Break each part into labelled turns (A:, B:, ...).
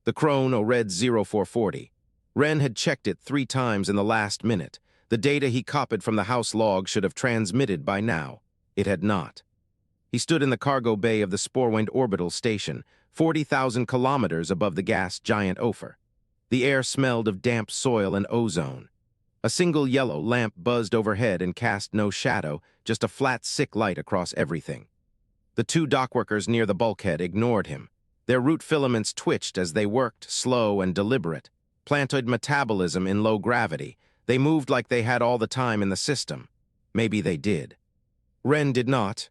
A: The chrono read 0440. Renn had checked it 3 times in the last minute. The data he copied from the house log should have transmitted by now. It had not. He stood in the cargo bay of the Sporewind orbital station, 40,000 kilometers above the gas giant Ophir. The air smelled of damp soil and ozone. A single yellow lamp buzzed overhead and cast no shadow, just a flat, sick light across everything. The 2 dockworkers near the bulkhead ignored him. Their root filaments twitched as they worked, slow and deliberate. Plantoid metabolism in low gravity. They moved like they had all the time in the system. Maybe they did. Renn did not.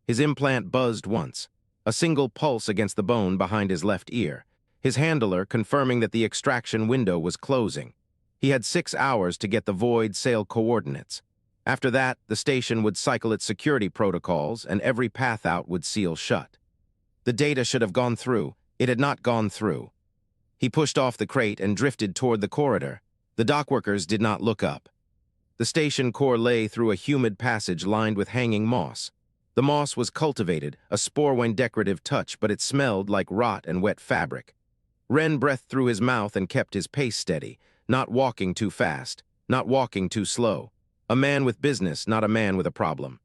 A: His implant buzzed once, a single pulse against the bone behind his left ear, his handler confirming that the extraction window was closing. He had 6 hours to get the void sail coordinates. After that, the station would cycle its security protocols and every path out would seal shut. The data should have gone through. It had not gone through. He pushed off the crate and drifted toward the corridor. The dockworkers did not look up. The station core lay through a humid passage lined with hanging moss. The moss was cultivated, a Sporewind decorative touch, but it smelled like rot and wet fabric. Renn breathed through his mouth and kept his pace steady, not walking too fast, not walking too slow. A man with business, not a man with a problem.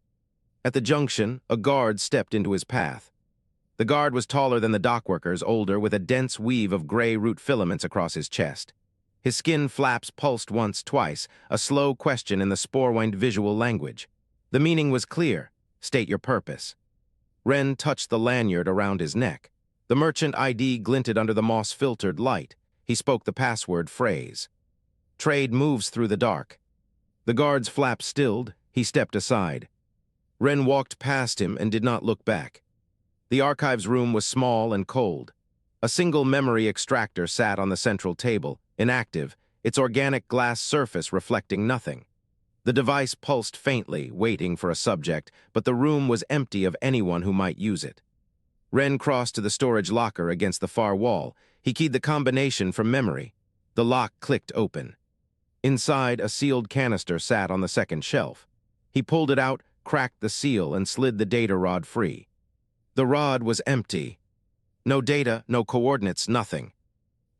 A: At the junction, a guard stepped into his path. The guard was taller than the dockworkers, older, with a dense weave of gray root filaments across his chest. His skin flaps pulsed once, twice, a slow question in the Sporewind visual language. The meaning was clear. State your purpose. Renn touched the lanyard around his neck. The merchant ID glinted under the moss-filtered light. He spoke the password phrase. Trade moves through the dark. The guard's flap stilled. He stepped aside. Renn walked past him and did not look back. The archives room was small and cold. A single memory extractor sat on the central table, inactive, its organic glass surface reflecting nothing. The device pulsed faintly, waiting for a subject, but the room was empty of anyone who might use it. Renn crossed to the storage locker against the far wall. He keyed the combination from memory. The lock clicked open. Inside, a sealed canister sat on the second shelf. He pulled it out, cracked the seal, and slid the data rod free. The rod was empty. No data, no coordinates, nothing.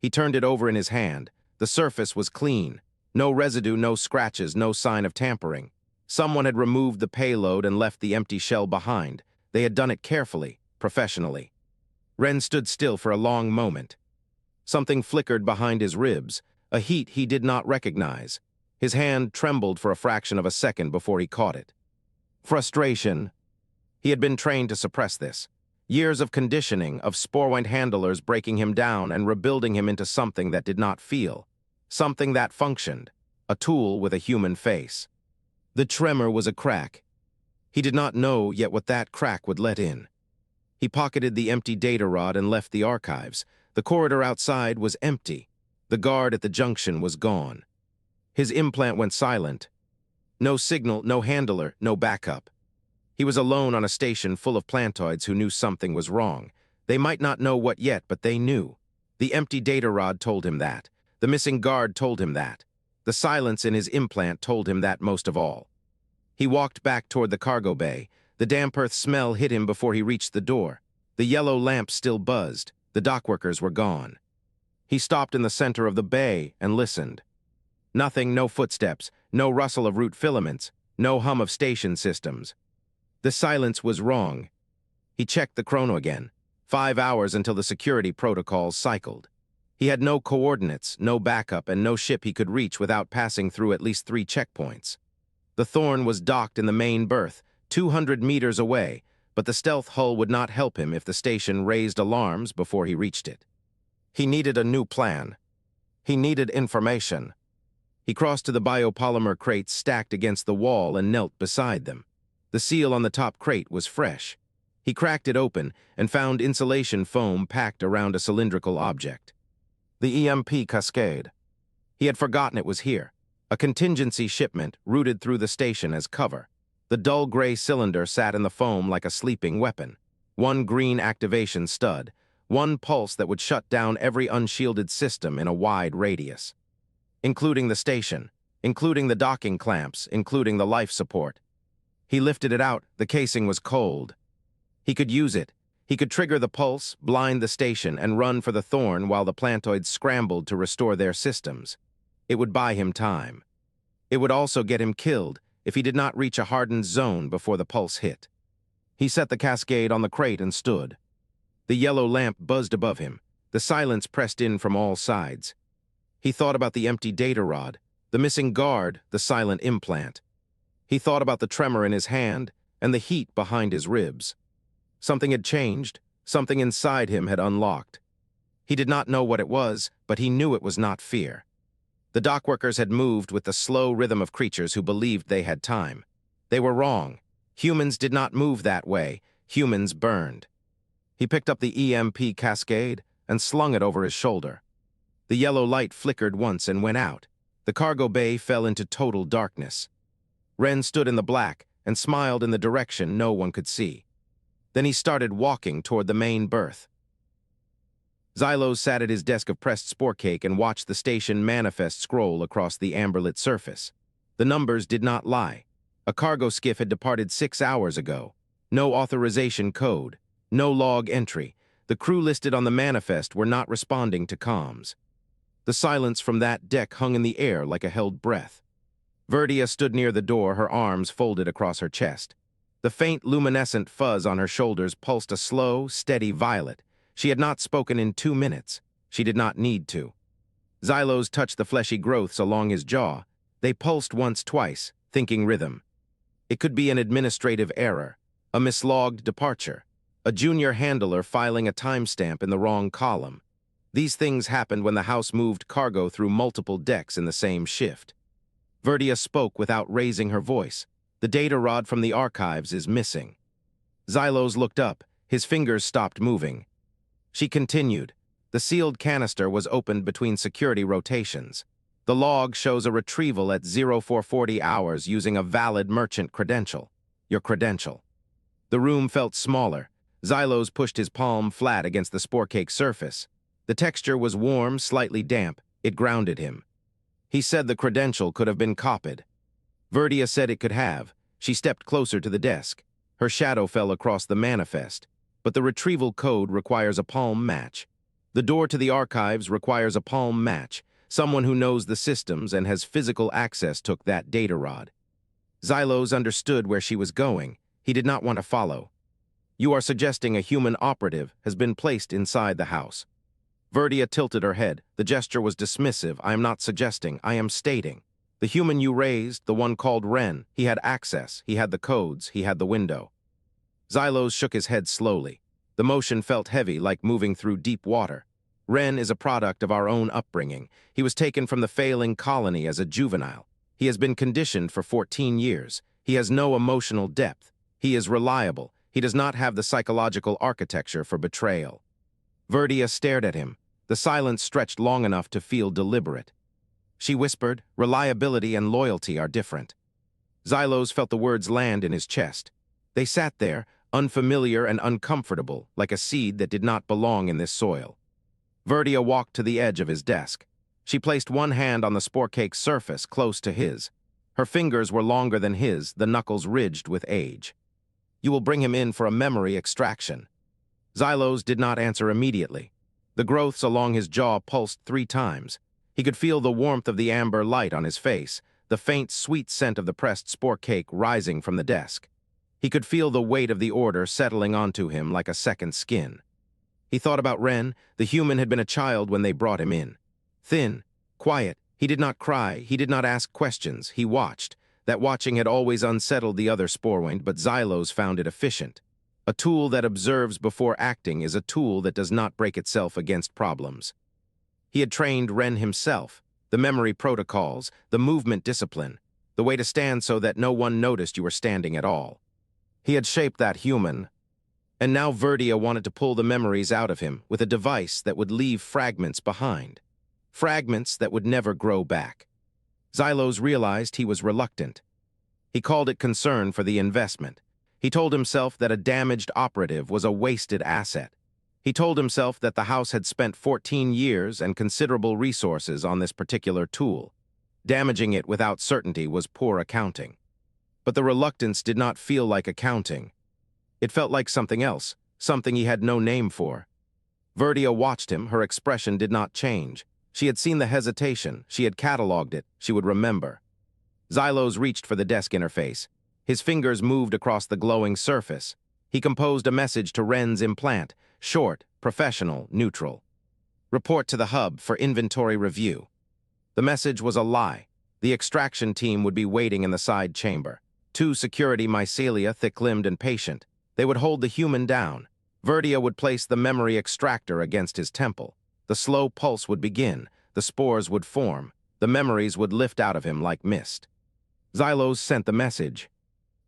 A: He turned it over in his hand. The surface was clean. No residue, no scratches, no sign of tampering. Someone had removed the payload and left the empty shell behind. They had done it carefully, professionally. Renn stood still for a long moment. Something flickered behind his ribs, a heat he did not recognize. His hand trembled for a fraction of a second before he caught it. Frustration. He had been trained to suppress this. Years of conditioning, of Sporewind handlers breaking him down and rebuilding him into something that did not feel. Something that functioned, a tool with a human face. The tremor was a crack. He did not know yet what that crack would let in. He pocketed the empty data rod and left the archives. The corridor outside was empty. The guard at the junction was gone. His implant went silent. No signal, no handler, no backup. He was alone on a station full of plantoids who knew something was wrong. They might not know what yet, but they knew. The empty data rod told him that. The missing guard told him that. The silence in his implant told him that most of all. He walked back toward the cargo bay. The damp earth smell hit him before he reached the door. The yellow lamp still buzzed. The dockworkers were gone. He stopped in the center of the bay and listened. Nothing, no footsteps, no rustle of root filaments, no hum of station systems. The silence was wrong. He checked the chrono again. 5 hours until the security protocols cycled. He had no coordinates, no backup, and no ship he could reach without passing through at least 3 checkpoints. The Thorn was docked in the main berth, 200 meters away, but the stealth hull would not help him if the station raised alarms before he reached it. He needed a new plan. He needed information. He crossed to the biopolymer crates stacked against the wall and knelt beside them. The seal on the top crate was fresh. He cracked it open and found insulation foam packed around a cylindrical object. The EMP cascade. He had forgotten it was here. A contingency shipment routed through the station as cover. The dull gray cylinder sat in the foam like a sleeping weapon. One green activation stud. One pulse that would shut down every unshielded system in a wide radius. Including the station. Including the docking clamps. Including the life support. He lifted it out. The casing was cold. He could use it. He could trigger the pulse, blind the station, and run for the thorn while the plantoids scrambled to restore their systems. It would buy him time. It would also get him killed if he did not reach a hardened zone before the pulse hit. He set the cascade on the crate and stood. The yellow lamp buzzed above him. The silence pressed in from all sides. He thought about the empty data rod, the missing guard, the silent implant. He thought about the tremor in his hand and the heat behind his ribs. Something had changed. Something inside him had unlocked. He did not know what it was, but he knew it was not fear. The dockworkers had moved with the slow rhythm of creatures who believed they had time. They were wrong. Humans did not move that way. Humans burned. He picked up the EMP cascade and slung it over his shoulder. The yellow light flickered once and went out. The cargo bay fell into total darkness. Renn stood in the black and smiled in the direction no one could see. Then he started walking toward the main berth. Xylos sat at his desk of pressed spore cake and watched the station manifest scroll across the amber-lit surface. The numbers did not lie. A cargo skiff had departed 6 hours ago. No authorization code. No log entry. The crew listed on the manifest were not responding to comms. The silence from that deck hung in the air like a held breath. Verdia stood near the door, her arms folded across her chest. The faint luminescent fuzz on her shoulders pulsed a slow, steady violet. She had not spoken in 2 minutes. She did not need to. Xylos touched the fleshy growths along his jaw. They pulsed once, twice, thinking rhythm. It could be an administrative error, a mislogged departure, a junior handler filing a timestamp in the wrong column. These things happened when the house moved cargo through multiple decks in the same shift. Verdia spoke without raising her voice. The data rod from the archives is missing. Xylos looked up. His fingers stopped moving. She continued. The sealed canister was opened between security rotations. The log shows a retrieval at 0440 hours using a valid merchant credential. Your credential. The room felt smaller. Xylos pushed his palm flat against the spore cake surface. The texture was warm, slightly damp. It grounded him. He said the credential could have been copied. Verdia said it could have. She stepped closer to the desk. Her shadow fell across the manifest. But the retrieval code requires a palm match. The door to the archives requires a palm match. Someone who knows the systems and has physical access took that data rod. Xylos understood where she was going. He did not want to follow. You are suggesting a human operative has been placed inside the house. Verdia tilted her head. The gesture was dismissive. I am not suggesting. I am stating. The human you raised, the one called Renn, he had access. He had the codes. He had the window. Xylos shook his head slowly. The motion felt heavy, like moving through deep water. Renn is a product of our own upbringing. He was taken from the failing colony as a juvenile. He has been conditioned for 14 years. He has no emotional depth. He is reliable. He does not have the psychological architecture for betrayal. Verdia stared at him. The silence stretched long enough to feel deliberate. She whispered, reliability and loyalty are different. Xylos felt the words land in his chest. They sat there, unfamiliar and uncomfortable, like a seed that did not belong in this soil. Verdia walked to the edge of his desk. She placed one hand on the spore cake's surface, close to his. Her fingers were longer than his, the knuckles ridged with age. You will bring him in for a memory extraction. Xylos did not answer immediately. The growths along his jaw pulsed 3 times. He could feel the warmth of the amber light on his face, the faint, sweet scent of the pressed spore cake rising from the desk. He could feel the weight of the order settling onto him like a second skin. He thought about Renn. The human had been a child when they brought him in. Thin, quiet, he did not cry, he did not ask questions, he watched. That watching had always unsettled the other Sporewind, but Xylos found it efficient. A tool that observes before acting is a tool that does not break itself against problems. He had trained Renn himself, the memory protocols, the movement discipline, the way to stand so that no one noticed you were standing at all. He had shaped that human, and now Verdia wanted to pull the memories out of him with a device that would leave fragments behind. Fragments that would never grow back. Xylos realized he was reluctant. He called it concern for the investment. He told himself that a damaged operative was a wasted asset. He told himself that the house had spent 14 years and considerable resources on this particular tool. Damaging it without certainty was poor accounting. But the reluctance did not feel like accounting. It felt like something else, something he had no name for. Verdia watched him, her expression did not change. She had seen the hesitation, she had catalogued it, she would remember. Xylos reached for the desk interface. His fingers moved across the glowing surface. He composed a message to Renn's implant, short, professional, neutral. Report to the hub for inventory review. The message was a lie. The extraction team would be waiting in the side chamber. 2 security mycelia, thick-limbed and patient. They would hold the human down. Verdia would place the memory extractor against his temple. The slow pulse would begin. The spores would form. The memories would lift out of him like mist. Xylos sent the message.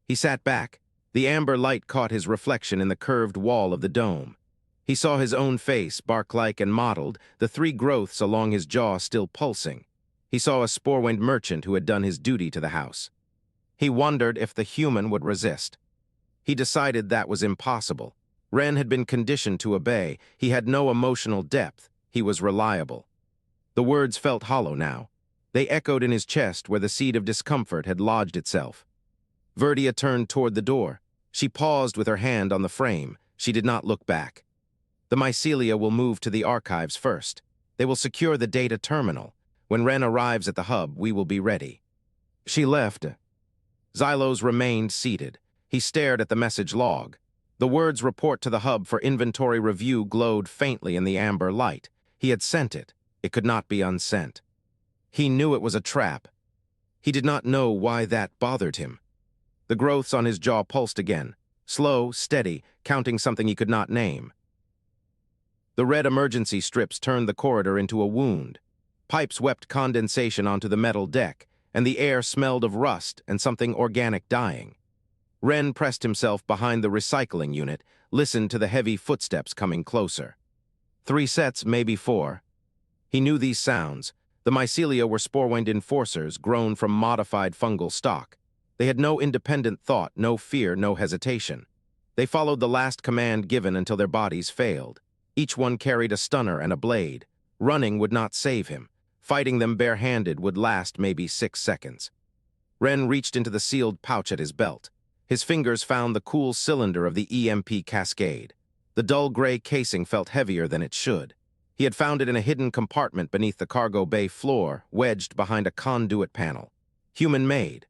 A: He sat back. The amber light caught his reflection in the curved wall of the dome. He saw his own face, bark-like and mottled, the 3 growths along his jaw still pulsing. He saw a Sporewind merchant who had done his duty to the house. He wondered if the human would resist. He decided that was impossible. Renn had been conditioned to obey. He had no emotional depth. He was reliable. The words felt hollow now. They echoed in his chest where the seed of discomfort had lodged itself. Verdia turned toward the door. She paused with her hand on the frame. She did not look back. The mycelia will move to the archives first. They will secure the data terminal. When Renn arrives at the hub, we will be ready. She left. Xylos remained seated. He stared at the message log. The words report to the hub for inventory review glowed faintly in the amber light. He had sent it. It could not be unsent. He knew it was a trap. He did not know why that bothered him. The growths on his jaw pulsed again, slow, steady, counting something he could not name. The red emergency strips turned the corridor into a wound. Pipes wept condensation onto the metal deck, and the air smelled of rust and something organic dying. Renn pressed himself behind the recycling unit, listened to the heavy footsteps coming closer. 3 sets, maybe 4. He knew these sounds. The mycelia were Sporewind enforcers grown from modified fungal stock. They had no independent thought, no fear, no hesitation. They followed the last command given until their bodies failed. Each one carried a stunner and a blade. Running would not save him. Fighting them barehanded would last maybe 6 seconds. Renn reached into the sealed pouch at his belt. His fingers found the cool cylinder of the EMP cascade. The dull gray casing felt heavier than it should. He had found it in a hidden compartment beneath the cargo bay floor, wedged behind a conduit panel. Human-made.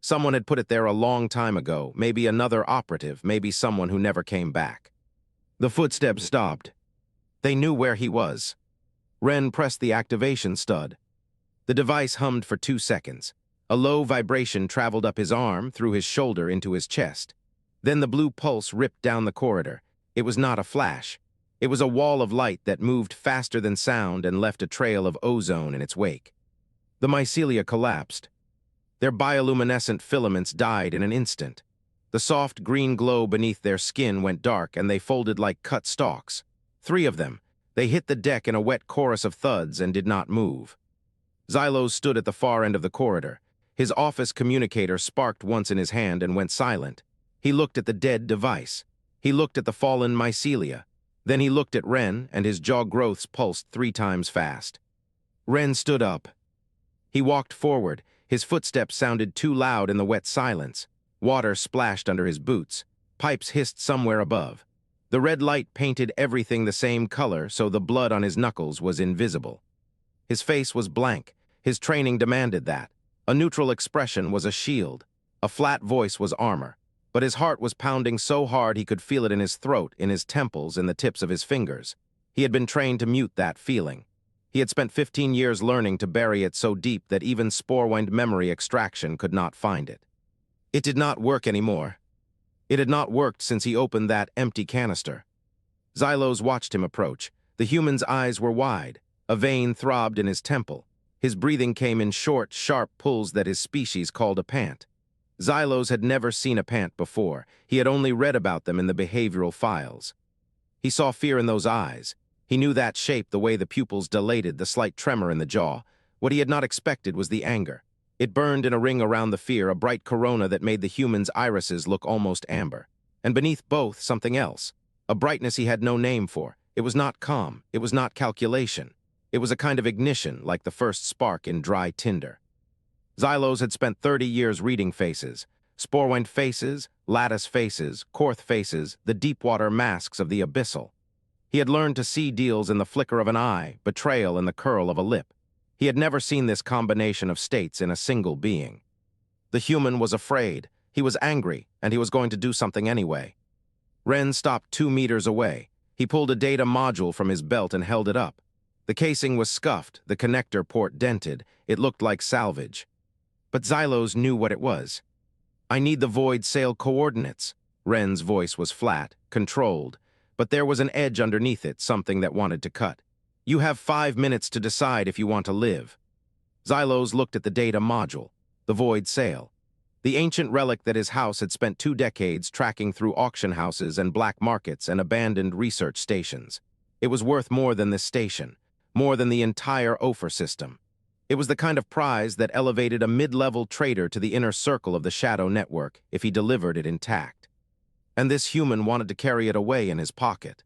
A: Someone had put it there a long time ago, maybe another operative, maybe someone who never came back. The footsteps stopped. They knew where he was. Renn pressed the activation stud. The device hummed for 2 seconds. A low vibration traveled up his arm, through his shoulder into his chest. Then the blue pulse ripped down the corridor. It was not a flash. It was a wall of light that moved faster than sound and left a trail of ozone in its wake. The mycelia collapsed. Their bioluminescent filaments died in an instant. The soft green glow beneath their skin went dark and they folded like cut stalks. 3 of them. They hit the deck in a wet chorus of thuds and did not move. Xylos stood at the far end of the corridor. His office communicator sparked once in his hand and went silent. He looked at the dead device. He looked at the fallen mycelia. Then he looked at Renn, and his jaw growths pulsed 3 times fast. Renn stood up. He walked forward. His footsteps sounded too loud in the wet silence. Water splashed under his boots. Pipes hissed somewhere above. The red light painted everything the same color, so the blood on his knuckles was invisible. His face was blank. His training demanded that. A neutral expression was a shield. A flat voice was armor. But his heart was pounding so hard he could feel it in his throat, in his temples, in the tips of his fingers. He had been trained to mute that feeling. He had spent 15 years learning to bury it so deep that even Sporewind memory extraction could not find it. It did not work anymore. It had not worked since he opened that empty canister. Xylos watched him approach. The human's eyes were wide. A vein throbbed in his temple. His breathing came in short, sharp pulls that his species called a pant. Xylos had never seen a pant before. He had only read about them in the behavioral files. He saw fear in those eyes. He knew that shape, the way the pupils dilated, the slight tremor in the jaw. What he had not expected was the anger. It burned in a ring around the fear, a bright corona that made the human's irises look almost amber. And beneath both, something else. A brightness he had no name for. It was not calm. It was not calculation. It was a kind of ignition, like the first spark in dry tinder. Xylos had spent 30 years reading faces. Sporewind faces, lattice faces, Korth faces, the deep-water masks of the abyssal. He had learned to see deals in the flicker of an eye, betrayal in the curl of a lip. He had never seen this combination of states in a single being. The human was afraid, he was angry, and he was going to do something anyway. Renn stopped 2 meters away. He pulled a data module from his belt and held it up. The casing was scuffed, the connector port dented. It looked like salvage. But Xylos knew what it was. "I need the void sail coordinates." Renn's voice was flat, controlled, but there was an edge underneath it, something that wanted to cut. "You have 5 minutes to decide if you want to live." Xylos looked at the data module, the void sail, the ancient relic that his house had spent 2 decades tracking through auction houses and black markets and abandoned research stations. It was worth more than this station, more than the entire Ophir system. It was the kind of prize that elevated a mid-level trader to the inner circle of the Shadow Network if he delivered it intact. And this human wanted to carry it away in his pocket.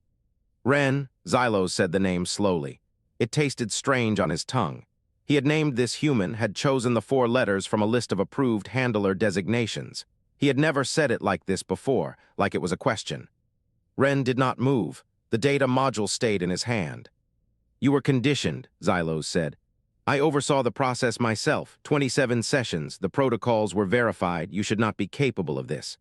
A: Renn, Xylos said the name slowly. It tasted strange on his tongue. He had named this human, had chosen the 4 letters from a list of approved handler designations. He had never said it like this before, like it was a question. Renn did not move. The data module stayed in his hand. "You were conditioned," Xylos said. "I oversaw the process myself. 27 sessions, the protocols were verified. You should not be capable of this."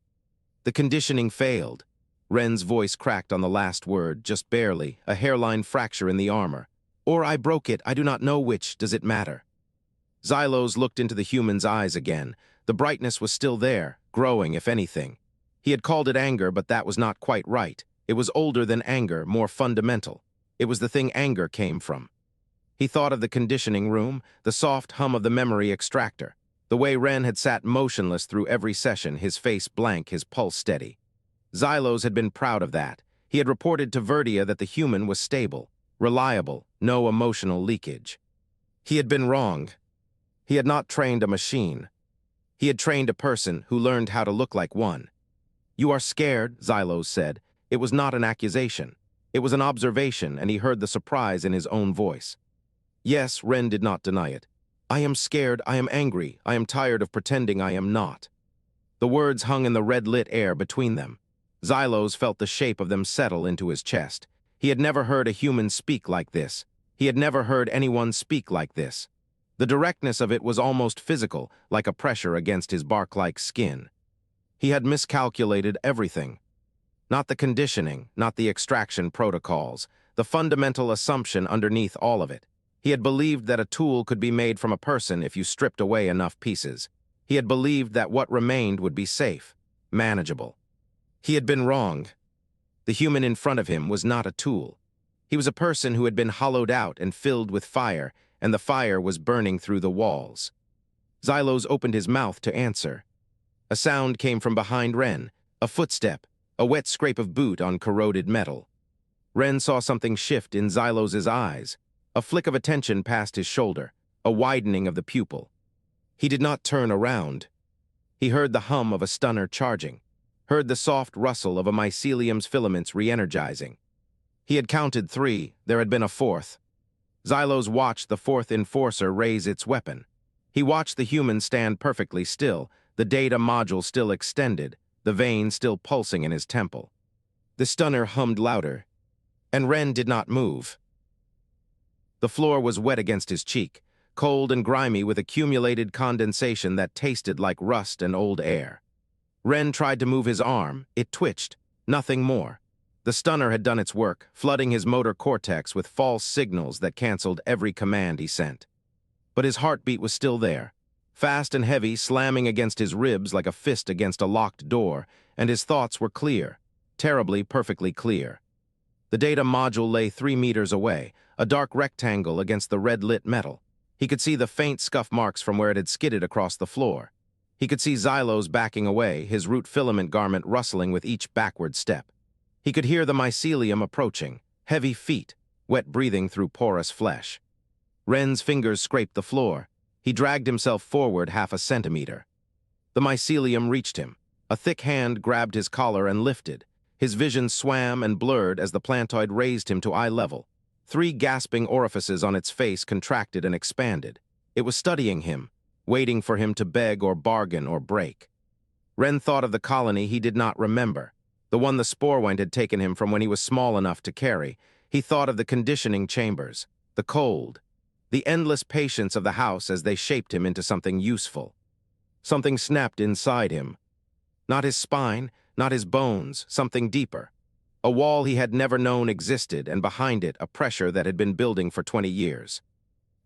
A: The conditioning failed. Renn's voice cracked on the last word, just barely, a hairline fracture in the armor. "Or I broke it, I do not know which, does it matter?" Xylos looked into the human's eyes again. The brightness was still there, growing if anything. He had called it anger, but that was not quite right. It was older than anger, more fundamental. It was the thing anger came from. He thought of the conditioning room, the soft hum of the memory extractor, the way Renn had sat motionless through every session, his face blank, his pulse steady. Xylos had been proud of that. He had reported to Verdia that the human was stable, reliable, no emotional leakage. He had been wrong. He had not trained a machine. He had trained a person who learned how to look like one. "You are scared," Xylos said. It was not an accusation. It was an observation, and he heard the surprise in his own voice. "Yes," Renn did not deny it. "I am scared, I am angry, I am tired of pretending I am not." The words hung in the red-lit air between them. Xylos felt the shape of them settle into his chest. He had never heard a human speak like this. He had never heard anyone speak like this. The directness of it was almost physical, like a pressure against his bark-like skin. He had miscalculated everything. Not the conditioning, not the extraction protocols, the fundamental assumption underneath all of it. He had believed that a tool could be made from a person if you stripped away enough pieces. He had believed that what remained would be safe, manageable. He had been wrong. The human in front of him was not a tool. He was a person who had been hollowed out and filled with fire, and the fire was burning through the walls. Xylos opened his mouth to answer. A sound came from behind Renn, a footstep, a wet scrape of boot on corroded metal. Renn saw something shift in Xylos's eyes. A flick of attention past his shoulder, a widening of the pupil. He did not turn around. He heard the hum of a stunner charging, heard the soft rustle of a mycelium's filaments re-energizing. He had counted 3, there had been a 4th. Xylos watched the 4th enforcer raise its weapon. He watched the human stand perfectly still, the data module still extended, the vein still pulsing in his temple. The stunner hummed louder, and Renn did not move. The floor was wet against his cheek, cold and grimy with accumulated condensation that tasted like rust and old air. Renn tried to move his arm. It twitched, nothing more. The stunner had done its work, flooding his motor cortex with false signals that canceled every command he sent. But his heartbeat was still there, fast and heavy, slamming against his ribs like a fist against a locked door, and his thoughts were clear, terribly, perfectly clear. The data module lay 3 meters away, a dark rectangle against the red-lit metal. He could see the faint scuff marks from where it had skidded across the floor. He could see Xylos backing away, his root-filament garment rustling with each backward step. He could hear the mycelium approaching, heavy feet, wet breathing through porous flesh. Renn's fingers scraped the floor. He dragged himself forward 1/2 centimeter. The mycelium reached him. A thick hand grabbed his collar and lifted. His vision swam and blurred as the plantoid raised him to eye level. 3 gasping orifices on its face contracted and expanded. It was studying him, waiting for him to beg or bargain or break. Renn thought of the colony he did not remember, the one the Sporewind had taken him from when he was small enough to carry. He thought of the conditioning chambers, the cold, the endless patience of the house as they shaped him into something useful. Something snapped inside him. Not his spine, not his bones, something deeper. A wall he had never known existed, and behind it a pressure that had been building for 20 years.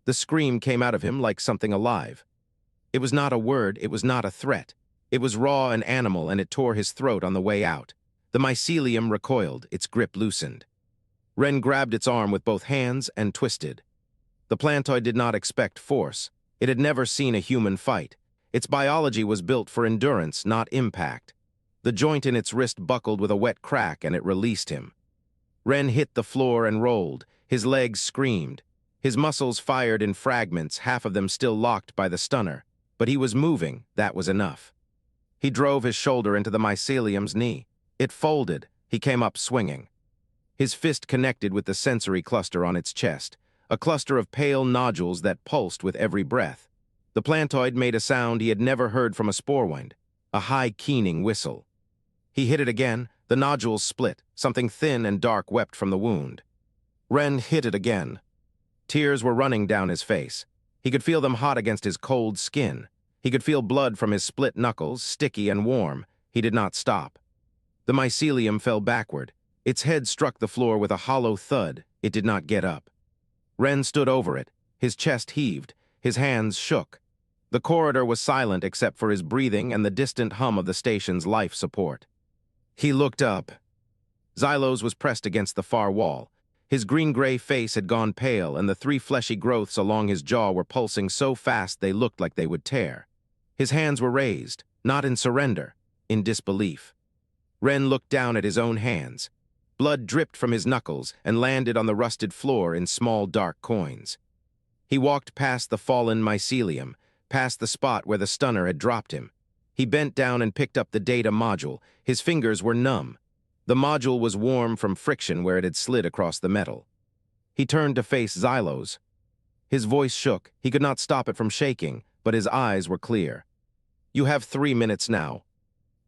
A: The scream came out of him like something alive. It was not a word, it was not a threat. It was raw and animal, and it tore his throat on the way out. The mycelium recoiled, its grip loosened. Renn grabbed its arm with both hands and twisted. The plantoid did not expect force. It had never seen a human fight. Its biology was built for endurance, not impact. The joint in its wrist buckled with a wet crack, and it released him. Renn hit the floor and rolled. His legs screamed. His muscles fired in fragments, half of them still locked by the stunner. But he was moving, that was enough. He drove his shoulder into the mycelium's knee. It folded. He came up swinging. His fist connected with the sensory cluster on its chest, a cluster of pale nodules that pulsed with every breath. The plantoid made a sound he had never heard from a Sporewind, a high keening whistle. He hit it again, the nodules split, something thin and dark wept from the wound. Renn hit it again. Tears were running down his face. He could feel them hot against his cold skin. He could feel blood from his split knuckles, sticky and warm. He did not stop. The mycelium fell backward. Its head struck the floor with a hollow thud. It did not get up. Renn stood over it. His chest heaved. His hands shook. The corridor was silent except for his breathing and the distant hum of the station's life support. He looked up. Xylos was pressed against the far wall. His green-gray face had gone pale, and the 3 fleshy growths along his jaw were pulsing so fast they looked like they would tear. His hands were raised, not in surrender, in disbelief. Renn looked down at his own hands. Blood dripped from his knuckles and landed on the rusted floor in small dark coins. He walked past the fallen mycelium, past the spot where the stunner had dropped him. He bent down and picked up the data module. His fingers were numb. The module was warm from friction where it had slid across the metal. He turned to face Xylos. His voice shook. He could not stop it from shaking, but his eyes were clear. "You have 3 minutes now."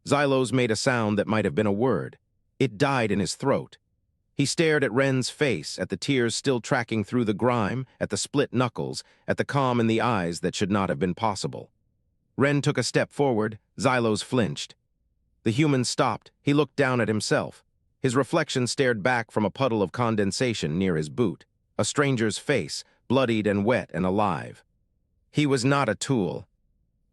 A: Xylos made a sound that might have been a word. It died in his throat. He stared at Renn's face, at the tears still tracking through the grime, at the split knuckles, at the calm in the eyes that should not have been possible. Renn took a step forward. Xylos flinched. The human stopped. He looked down at himself. His reflection stared back from a puddle of condensation near his boot. A stranger's face, bloodied and wet and alive. He was not a tool.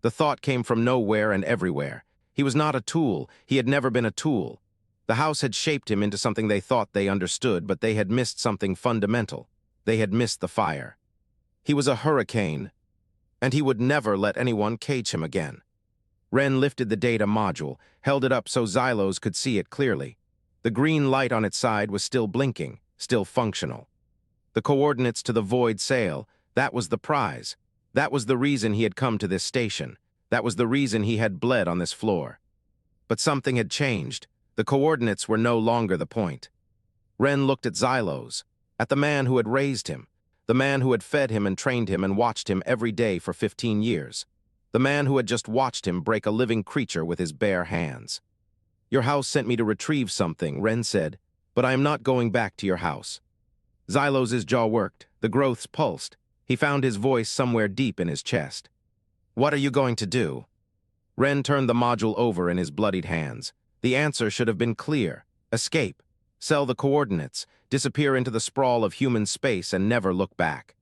A: The thought came from nowhere and everywhere. He was not a tool. He had never been a tool. The house had shaped him into something they thought they understood, but they had missed something fundamental. They had missed the fire. He was a hurricane, and he would never let anyone cage him again. Renn lifted the data module, held it up so Xylos could see it clearly. The green light on its side was still blinking, still functional. The coordinates to the void sail, that was the prize. That was the reason he had come to this station. That was the reason he had bled on this floor. But something had changed. The coordinates were no longer the point. Renn looked at Xylos, at the man who had raised him, the man who had fed him and trained him and watched him every day for 15 years, the man who had just watched him break a living creature with his bare hands. "Your house sent me to retrieve something," Renn said, "but I am not going back to your house." Xylos's jaw worked, the growths pulsed. He found his voice somewhere deep in his chest. "What are you going to do?" Renn turned the module over in his bloodied hands. The answer should have been clear. Escape. Sell the coordinates. Disappear into the sprawl of human space and never look back.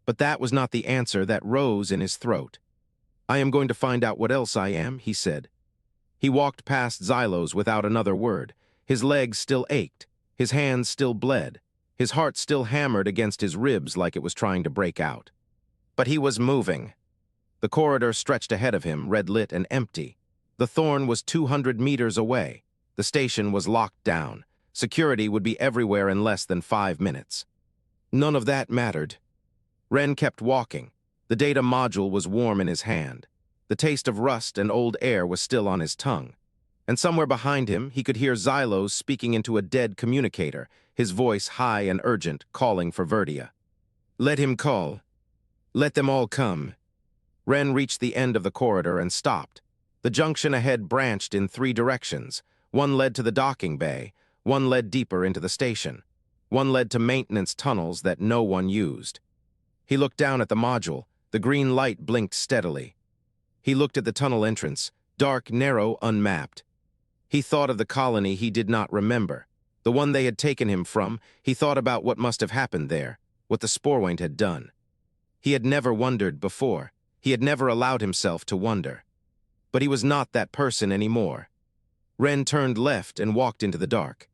A: But that was not the answer that rose in his throat. "I am going to find out what else I am," he said. He walked past Xylos without another word. His legs still ached. His hands still bled. His heart still hammered against his ribs like it was trying to break out. But he was moving. The corridor stretched ahead of him, red-lit and empty. The thorn was 200 meters away. The station was locked down. Security would be everywhere in less than 5 minutes. None of that mattered. Renn kept walking. The data module was warm in his hand. The taste of rust and old air was still on his tongue. And somewhere behind him, he could hear Xylos speaking into a dead communicator, his voice high and urgent, calling for Verdia. "Let him call. Let them all come." Renn reached the end of the corridor and stopped. The junction ahead branched in 3 directions. One led to the docking bay, one led deeper into the station. One led to maintenance tunnels that no one used. He looked down at the module. The green light blinked steadily. He looked at the tunnel entrance, dark, narrow, unmapped. He thought of the colony he did not remember, the one they had taken him from. He thought about what must have happened there, what the Sporewind had done. He had never wondered before. He had never allowed himself to wonder. But he was not that person anymore. Renn turned left and walked into the dark.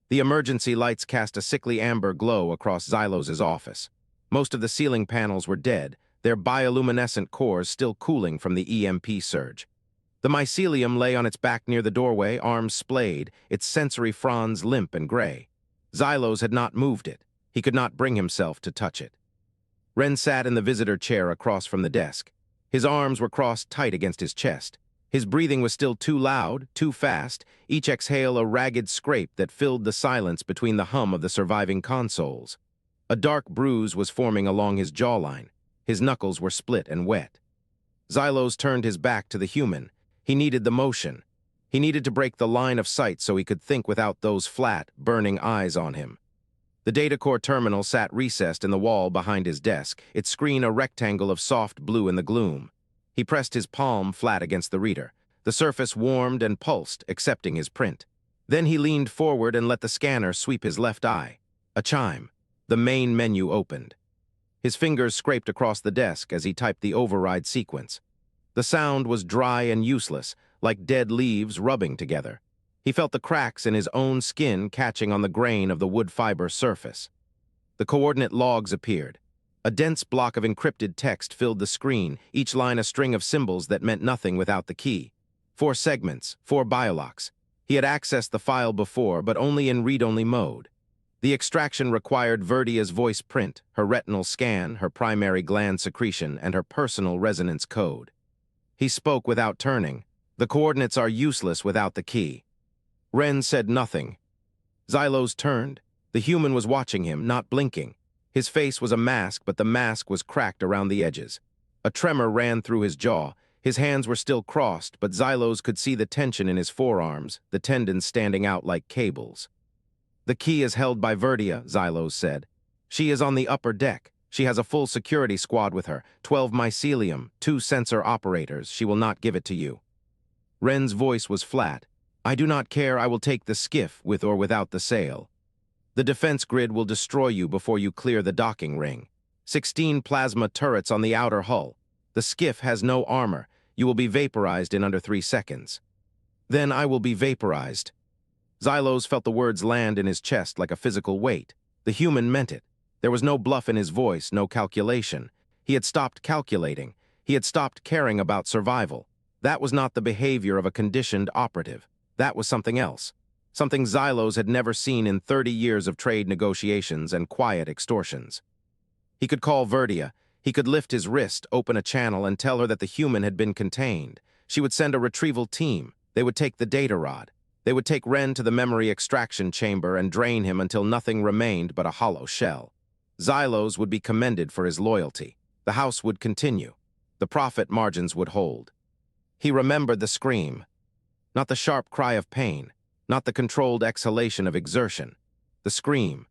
A: The emergency lights cast a sickly amber glow across Xylos's office. Most of the ceiling panels were dead, their bioluminescent cores still cooling from the EMP surge. The mycelium lay on its back near the doorway, arms splayed, its sensory fronds limp and gray. Xylos had not moved it. He could not bring himself to touch it. Renn sat in the visitor chair across from the desk. His arms were crossed tight against his chest. His breathing was still too loud, too fast, each exhale a ragged scrape that filled the silence between the hum of the surviving consoles. A dark bruise was forming along his jawline. His knuckles were split and wet. Xylos turned his back to the human. He needed the motion. He needed to break the line of sight so he could think without those flat, burning eyes on him. The data core terminal sat recessed in the wall behind his desk, its screen a rectangle of soft blue in the gloom. He pressed his palm flat against the reader. The surface warmed and pulsed, accepting his print. Then he leaned forward and let the scanner sweep his left eye. A chime. The main menu opened. His fingers scraped across the desk as he typed the override sequence. The sound was dry and useless, like dead leaves rubbing together. He felt the cracks in his own skin catching on the grain of the wood fiber surface. The coordinate logs appeared. A dense block of encrypted text filled the screen, each line a string of symbols that meant nothing without the key. 4 segments, 4 biolocks. He had accessed the file before, but only in read-only mode. The extraction required Verdia's voice print, her retinal scan, her primary gland secretion, and her personal resonance code. He spoke without turning. The coordinates are useless without the key. Renn said nothing. Xylos turned. The human was watching him, not blinking. His face was a mask, but the mask was cracked around the edges. A tremor ran through his jaw. His hands were still crossed, but Xylos could see the tension in his forearms, the tendons standing out like cables. "The key is held by Verdia," Xylos said. "She is on the upper deck. She has a full security squad with her, 12 mycelium, 2 sensor operators. She will not give it to you." Renn's voice was flat. "I do not care. I will take the skiff, with or without the sail. The defense grid will destroy you before you clear the docking ring. 16 plasma turrets on the outer hull. The skiff has no armor. You will be vaporized in under 3 seconds. Then I will be vaporized." Xylos felt the words land in his chest like a physical weight. The human meant it. There was no bluff in his voice, no calculation. He had stopped calculating. He had stopped caring about survival. That was not the behavior of a conditioned operative. That was something else. Something Xylos had never seen in 30 years of trade negotiations and quiet extortions. He could call Verdia. He could lift his wrist, open a channel, and tell her that the human had been contained. She would send a retrieval team. They would take the data rod. They would take Renn to the memory extraction chamber and drain him until nothing remained but a hollow shell. Xylos would be commended for his loyalty. The house would continue. The profit margins would hold. He remembered the scream. Not the sharp cry of pain, not the controlled exhalation of exertion. The scream.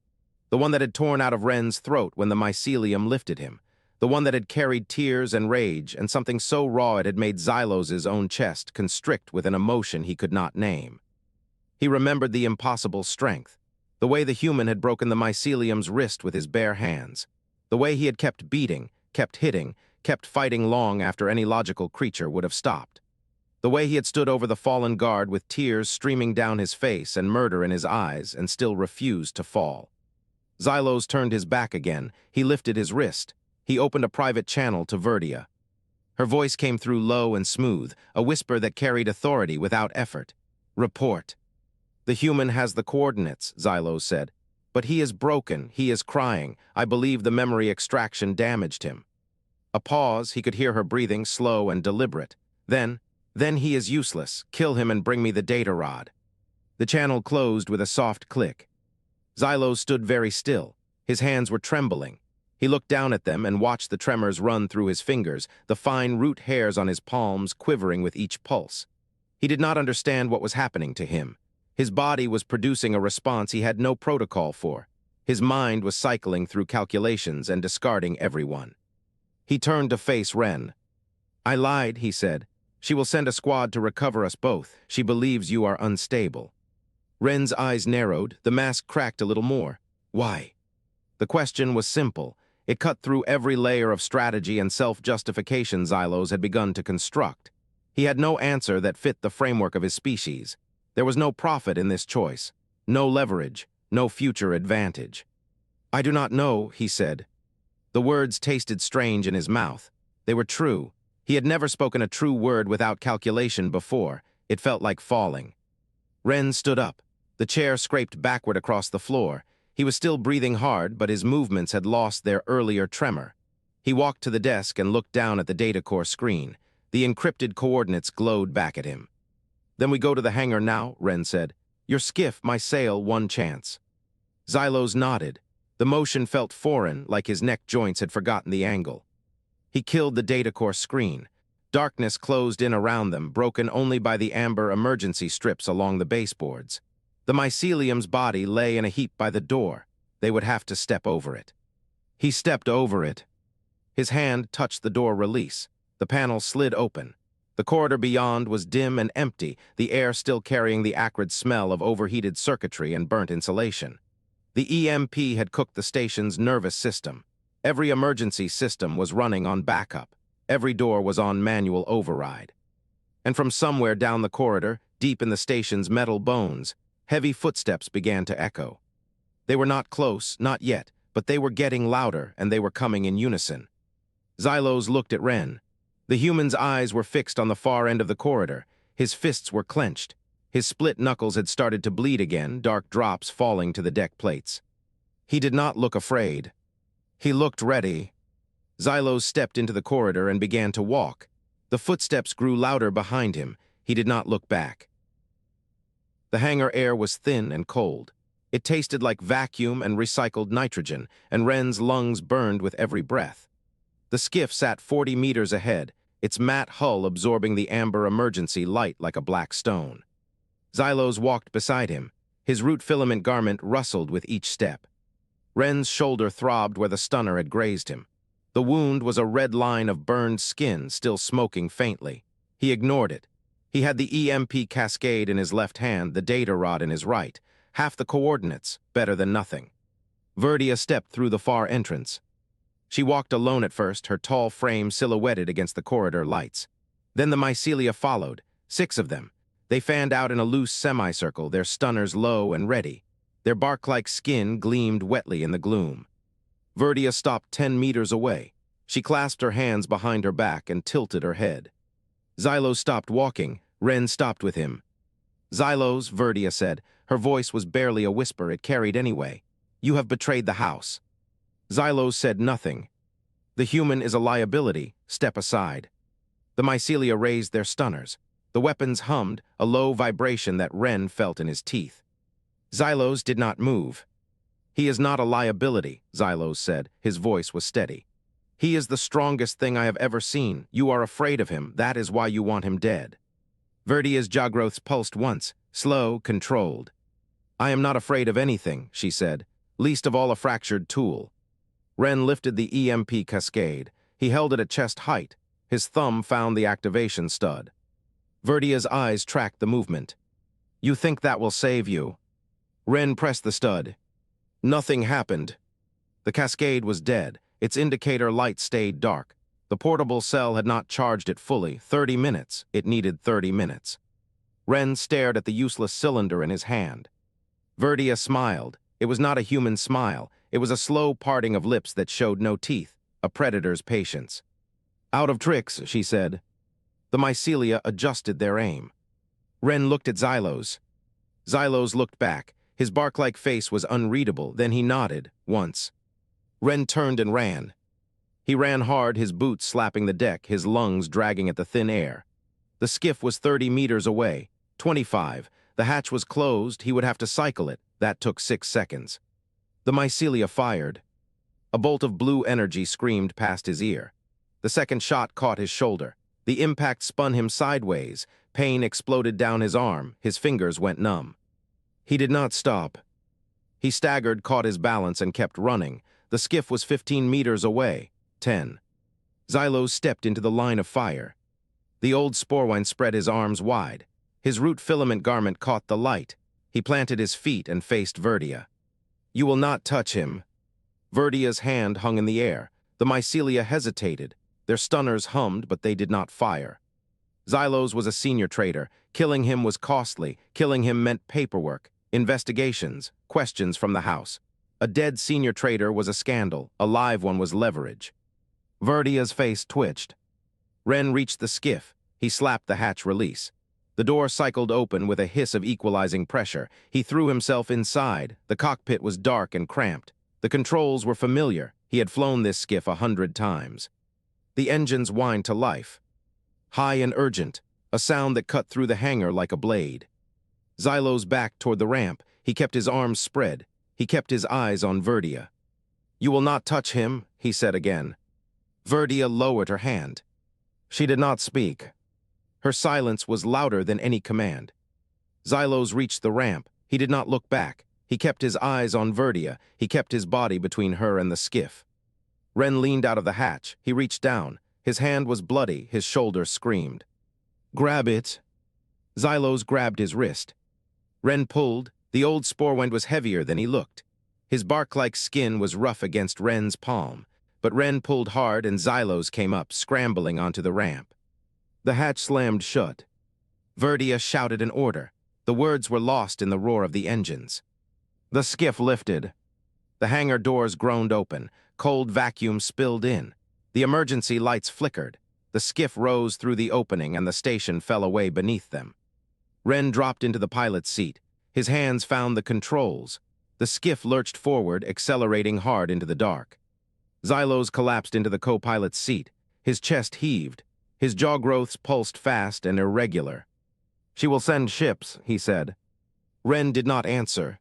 A: The one that had torn out of Renn's throat when the mycelium lifted him. The one that had carried tears and rage and something so raw it had made Xylos's own chest constrict with an emotion he could not name. He remembered the impossible strength, the way the human had broken the mycelium's wrist with his bare hands, the way he had kept beating, kept hitting, kept fighting long after any logical creature would have stopped, the way he had stood over the fallen guard with tears streaming down his face and murder in his eyes and still refused to fall. Xylos turned his back again. He lifted his wrist. He opened a private channel to Verdia. Her voice came through low and smooth, a whisper that carried authority without effort. "Report." "The human has the coordinates," Xylos said. "But he is broken, he is crying. I believe the memory extraction damaged him." A pause, he could hear her breathing, slow and deliberate. Then he is useless. Kill him and bring me the data rod." The channel closed with a soft click. Xylos stood very still. His hands were trembling. He looked down at them and watched the tremors run through his fingers, the fine root hairs on his palms quivering with each pulse. He did not understand what was happening to him. His body was producing a response he had no protocol for. His mind was cycling through calculations and discarding everyone. He turned to face Renn. "I lied," he said. "She will send a squad to recover us both. She believes you are unstable." Renn's eyes narrowed, the mask cracked a little more. "Why?" The question was simple. It cut through every layer of strategy and self-justification Xylos had begun to construct. He had no answer that fit the framework of his species. There was no profit in this choice, no leverage, no future advantage. "I do not know," he said. The words tasted strange in his mouth. They were true. He had never spoken a true word without calculation before. It felt like falling. Renn stood up. The chair scraped backward across the floor. He was still breathing hard, but his movements had lost their earlier tremor. He walked to the desk and looked down at the data core screen. The encrypted coordinates glowed back at him. "Then we go to the hangar now," Renn said. "Your skiff, my sail, one chance." Xylos nodded. The motion felt foreign, like his neck joints had forgotten the angle. He killed the data core screen. Darkness closed in around them, broken only by the amber emergency strips along the baseboards. The mycelium's body lay in a heap by the door. They would have to step over it. He stepped over it. His hand touched the door release. The panel slid open. The corridor beyond was dim and empty, the air still carrying the acrid smell of overheated circuitry and burnt insulation. The EMP had cooked the station's nervous system. Every emergency system was running on backup. Every door was on manual override. And from somewhere down the corridor, deep in the station's metal bones, heavy footsteps began to echo. They were not close, not yet, but they were getting louder, and they were coming in unison. Xylos looked at Renn. The human's eyes were fixed on the far end of the corridor. His fists were clenched. His split knuckles had started to bleed again, dark drops falling to the deck plates. He did not look afraid. He looked ready. Xylos stepped into the corridor and began to walk. The footsteps grew louder behind him. He did not look back. The hangar air was thin and cold. It tasted like vacuum and recycled nitrogen, and Renn's lungs burned with every breath. The skiff sat 40 meters ahead, its matte hull absorbing the amber emergency light like a black stone. Xylos walked beside him. His root filament garment rustled with each step. Renn's shoulder throbbed where the stunner had grazed him. The wound was a red line of burned skin, still smoking faintly. He ignored it. He had the EMP cascade in his left hand, the data rod in his right. Half the coordinates, better than nothing. Verdia stepped through the far entrance. She walked alone at first, her tall frame silhouetted against the corridor lights. Then the mycelia followed, 6 of them. They fanned out in a loose semicircle, their stunners low and ready. Their bark-like skin gleamed wetly in the gloom. Verdia stopped 10 meters away. She clasped her hands behind her back and tilted her head. Xylos stopped walking. Renn stopped with him. "Xylos," Verdia said. Her voice was barely a whisper, it carried anyway. "You have betrayed the house." Xylos said nothing. "The human is a liability. Step aside." The mycelia raised their stunners. The weapons hummed, a low vibration that Renn felt in his teeth. Xylos did not move. "He is not a liability," Xylos said. His voice was steady. "He is the strongest thing I have ever seen. You are afraid of him. That is why you want him dead." Verdia's jaw growths pulsed once, slow, controlled. "I am not afraid of anything," she said, "least of all a fractured tool." Renn lifted the EMP cascade. He held it at chest height. His thumb found the activation stud. Verdia's eyes tracked the movement. "You think that will save you?" Renn pressed the stud. Nothing happened. The cascade was dead. Its indicator light stayed dark. The portable cell had not charged it fully. 30 minutes. It needed 30 minutes. Renn stared at the useless cylinder in his hand. Verdia smiled. It was not a human smile. It was a slow parting of lips that showed no teeth, a predator's patience. "Out of tricks," she said. The mycelia adjusted their aim. Renn looked at Xylos. Xylos looked back. His bark-like face was unreadable. Then he nodded, once. Renn turned and ran. He ran hard, his boots slapping the deck, his lungs dragging at the thin air. The skiff was 30 meters away, 25. The hatch was closed. He would have to cycle it. That took 6 seconds. The mycelia fired. A bolt of blue energy screamed past his ear. The second shot caught his shoulder. The impact spun him sideways. Pain exploded down his arm. His fingers went numb. He did not stop. He staggered, caught his balance, and kept running. The skiff was 15 meters away. 10. Xylos stepped into the line of fire. The old Sporewind spread his arms wide. His root filament garment caught the light. He planted his feet and faced Verdia. "You will not touch him." Verdia's hand hung in the air. The mycelia hesitated. Their stunners hummed, but they did not fire. Xylos was a senior trader. Killing him was costly. Killing him meant paperwork, investigations, questions from the house. A dead senior trader was a scandal. A live one was leverage. Verdia's face twitched. Renn reached the skiff. He slapped the hatch release. The door cycled open with a hiss of equalizing pressure. He threw himself inside. The cockpit was dark and cramped. The controls were familiar. He had flown this skiff 100 times. The engines whined to life. High and urgent, a sound that cut through the hangar like a blade. Xylos backed toward the ramp. He kept his arms spread. He kept his eyes on Verdia. "You will not touch him," he said again. Verdia lowered her hand. She did not speak. Her silence was louder than any command. Xylos reached the ramp. He did not look back. He kept his eyes on Verdia. He kept his body between her and the skiff. Renn leaned out of the hatch. He reached down. His hand was bloody. His shoulder screamed. "Grab it." Xylos grabbed his wrist. Renn pulled. The old Sporewind was heavier than he looked. His bark-like skin was rough against Renn's palm. But Renn pulled hard and Xylos came up, scrambling onto the ramp. The hatch slammed shut. Verdia shouted an order. The words were lost in the roar of the engines. The skiff lifted. The hangar doors groaned open. Cold vacuum spilled in. The emergency lights flickered. The skiff rose through the opening and the station fell away beneath them. Renn dropped into the pilot's seat. His hands found the controls. The skiff lurched forward, accelerating hard into the dark. Xylos collapsed into the co-pilot's seat. His chest heaved. His jaw growths pulsed fast and irregular. "She will send ships," he said. Renn did not answer.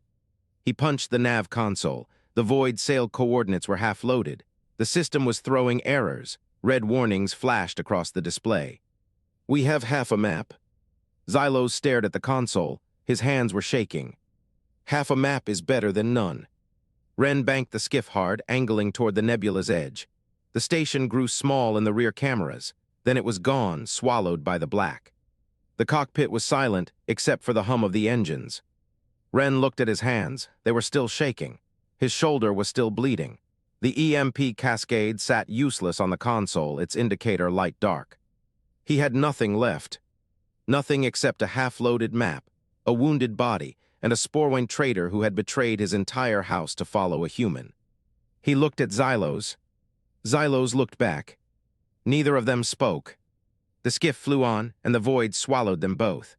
A: He punched the nav console. The void sail coordinates were half-loaded. The system was throwing errors. Red warnings flashed across the display. "We have half a map." Xylos stared at the console. His hands were shaking. "Half a map is better than none." Renn banked the skiff hard, angling toward the nebula's edge. The station grew small in the rear cameras. Then it was gone, swallowed by the black. The cockpit was silent, except for the hum of the engines. Renn looked at his hands. They were still shaking. His shoulder was still bleeding. The EMP cascade sat useless on the console, its indicator light dark. He had nothing left. Nothing except a half-loaded map, a wounded body, and a Sporewind trader who had betrayed his entire house to follow a human. He looked at Xylos. Xylos looked back. Neither of them spoke. The skiff flew on, and the void swallowed them both.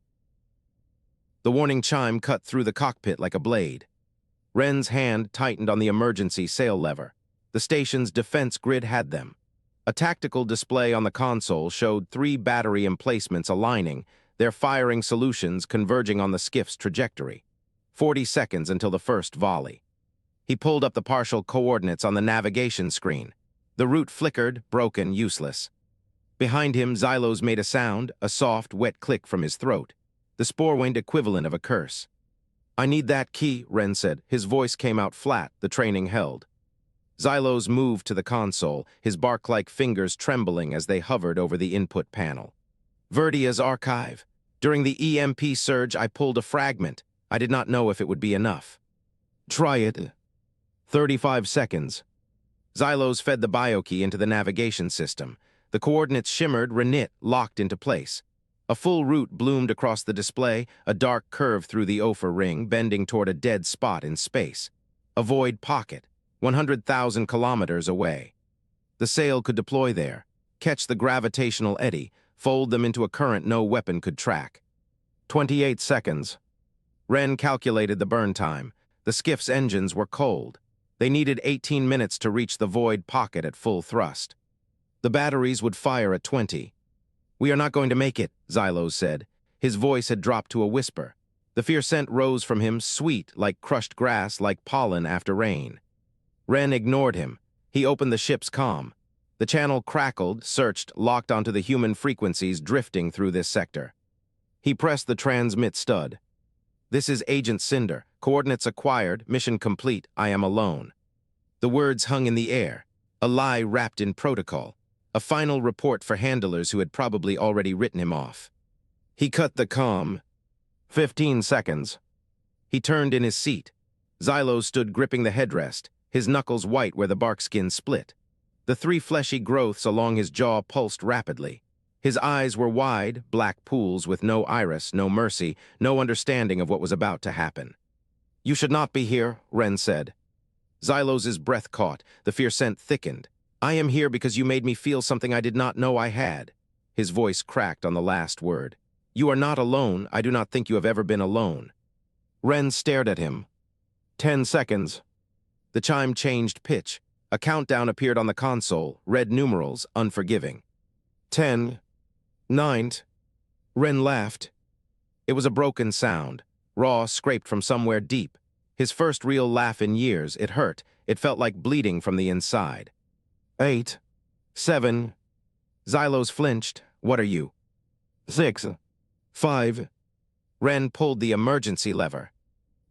A: The warning chime cut through the cockpit like a blade. Renn's hand tightened on the emergency sail lever. The station's defense grid had them. A tactical display on the console showed 3 battery emplacements aligning, their firing solutions converging on the skiff's trajectory. 40 seconds until the first volley. He pulled up the partial coordinates on the navigation screen. The route flickered, broken, useless. Behind him, Xylos made a sound, a soft, wet click from his throat. The Sporewind equivalent of a curse. "I need that key," Renn said. His voice came out flat, the training held. Xylos moved to the console, his bark-like fingers trembling as they hovered over the input panel. "Verdia's archive. During the EMP surge, I pulled a fragment. I did not know if it would be enough." "Try it." 35 seconds. Xylos fed the biokey into the navigation system. The coordinates shimmered, renit, locked into place. A full route bloomed across the display, a dark curve through the Ophir ring, bending toward a dead spot in space. A void pocket, 100,000 kilometers away. The sail could deploy there, catch the gravitational eddy, fold them into a current no weapon could track. 28 seconds. Renn calculated the burn time. The skiff's engines were cold. They needed 18 minutes to reach the void pocket at full thrust. The batteries would fire at 20. "We are not going to make it," Xylos said. His voice had dropped to a whisper. The fear scent rose from him, sweet, like crushed grass, like pollen after rain. Renn ignored him. He opened the ship's comm. The channel crackled, searched, locked onto the human frequencies drifting through this sector. He pressed the transmit stud. "This is Agent Cinder. Coordinates acquired. Mission complete. I am alone." The words hung in the air, a lie wrapped in protocol, a final report for handlers who had probably already written him off. He cut the comm. 15 seconds. He turned in his seat. Xylos stood gripping the headrest, his knuckles white where the bark skin split. The 3 fleshy growths along his jaw pulsed rapidly. His eyes were wide, black pools with no iris, no mercy, no understanding of what was about to happen. "You should not be here," Renn said. Xylos's breath caught, the fear scent thickened. "I am here because you made me feel something I did not know I had." His voice cracked on the last word. "You are not alone. I do not think you have ever been alone." Renn stared at him. 10 seconds. The chime changed pitch. A countdown appeared on the console, red numerals, unforgiving. 10. 9. Renn laughed. It was a broken sound, raw, scraped from somewhere deep. His first real laugh in years. It hurt. It felt like bleeding from the inside. 8. 7. Xylos flinched. "What are you?" 6. 5. Renn pulled the emergency lever.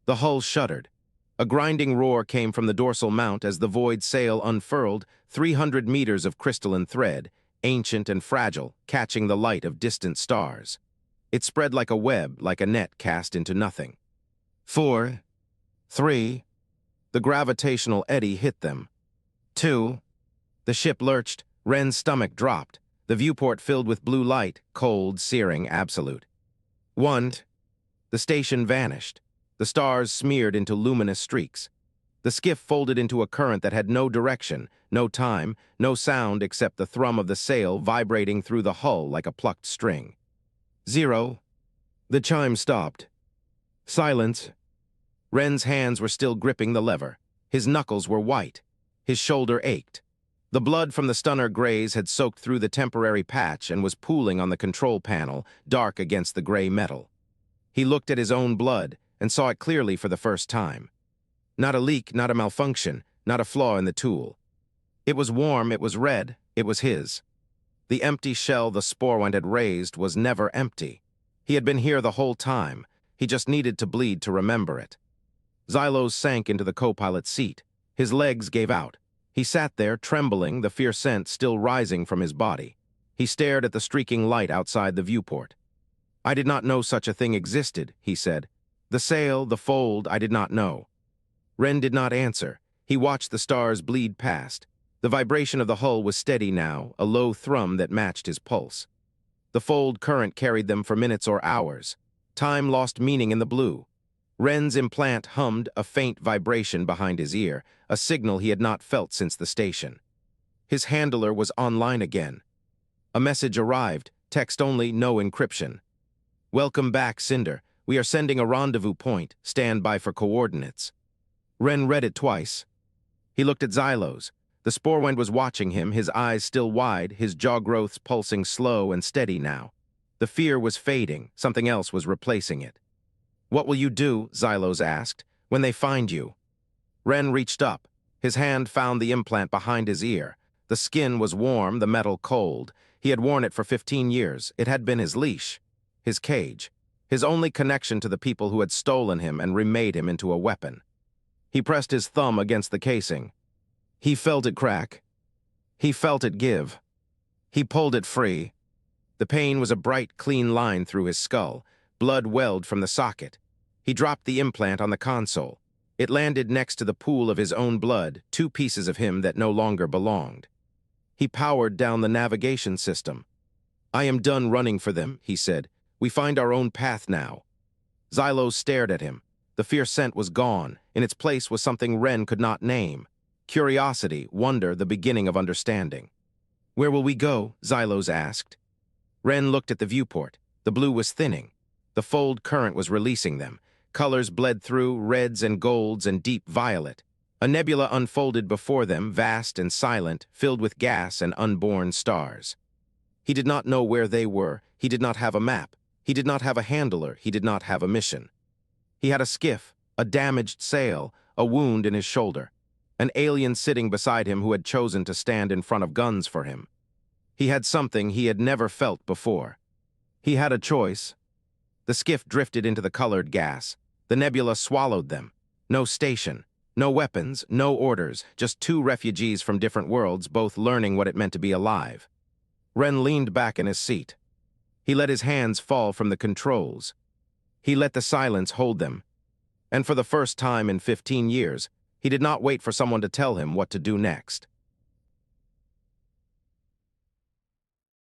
A: The hull shuddered. A grinding roar came from the dorsal mount as the void sail unfurled, 300 meters of crystalline thread, ancient and fragile, catching the light of distant stars. It spread like a web, like a net cast into nothing. 4. 3. The gravitational eddy hit them. 2. The ship lurched. Renn's stomach dropped. The viewport filled with blue light, cold, searing, absolute. 1. The station vanished. The stars smeared into luminous streaks. The skiff folded into a current that had no direction, no time, no sound except the thrum of the sail vibrating through the hull like a plucked string. 0. The chime stopped. Silence. Renn's hands were still gripping the lever. His knuckles were white. His shoulder ached. The blood from the stunner graze had soaked through the temporary patch and was pooling on the control panel, dark against the gray metal. He looked at his own blood and saw it clearly for the first time. Not a leak, not a malfunction, not a flaw in the tool. It was warm, it was red, it was his. The empty shell the Sporewind had raised was never empty. He had been here the whole time. He just needed to bleed to remember it. Xylos sank into the co-pilot's seat. His legs gave out. He sat there, trembling, the fear scent still rising from his body. He stared at the streaking light outside the viewport. "I did not know such a thing existed," he said. "The sail, the fold, I did not know." Renn did not answer. He watched the stars bleed past. The vibration of the hull was steady now, a low thrum that matched his pulse. The fold current carried them for minutes or hours. Time lost meaning in the blue. Renn's implant hummed, a faint vibration behind his ear, a signal he had not felt since the station. His handler was online again. A message arrived, text only, no encryption. "Welcome back, Cinder. We are sending a rendezvous point. Stand by for coordinates." Renn read it twice. He looked at Xylos. The Sporewind was watching him, his eyes still wide, his jaw growths pulsing slow and steady now. The fear was fading, something else was replacing it. "What will you do," Xylos asked, "when they find you?" Renn reached up. His hand found the implant behind his ear. The skin was warm, the metal cold. He had worn it for 15 years. It had been his leash, his cage, his only connection to the people who had stolen him and remade him into a weapon. He pressed his thumb against the casing. He felt it crack. He felt it give. He pulled it free. The pain was a bright, clean line through his skull. Blood welled from the socket. He dropped the implant on the console. It landed next to the pool of his own blood, 2 pieces of him that no longer belonged. He powered down the navigation system. "I am done running for them," he said. "We find our own path now." Xylos stared at him. The fear scent was gone. In its place was something Renn could not name. Curiosity, wonder, the beginning of understanding. "Where will we go?" Xylos asked. Renn looked at the viewport. The blue was thinning. The fold current was releasing them. Colors bled through, reds and golds and deep violet. A nebula unfolded before them, vast and silent, filled with gas and unborn stars. He did not know where they were. He did not have a map. He did not have a handler. He did not have a mission. He had a skiff, a damaged sail, a wound in his shoulder. an alien sitting beside him who had chosen to stand in front of guns for him. He had something he had never felt before. He had a choice. The skiff drifted into the colored gas. The nebula swallowed them. No station, no weapons, no orders, just two refugees from different worlds, both learning what it meant to be alive. Renn leaned back in his seat. He let his hands fall from the controls. He let the silence hold them. And for the first time in 15 years, he did not wait for someone to tell him what to do next.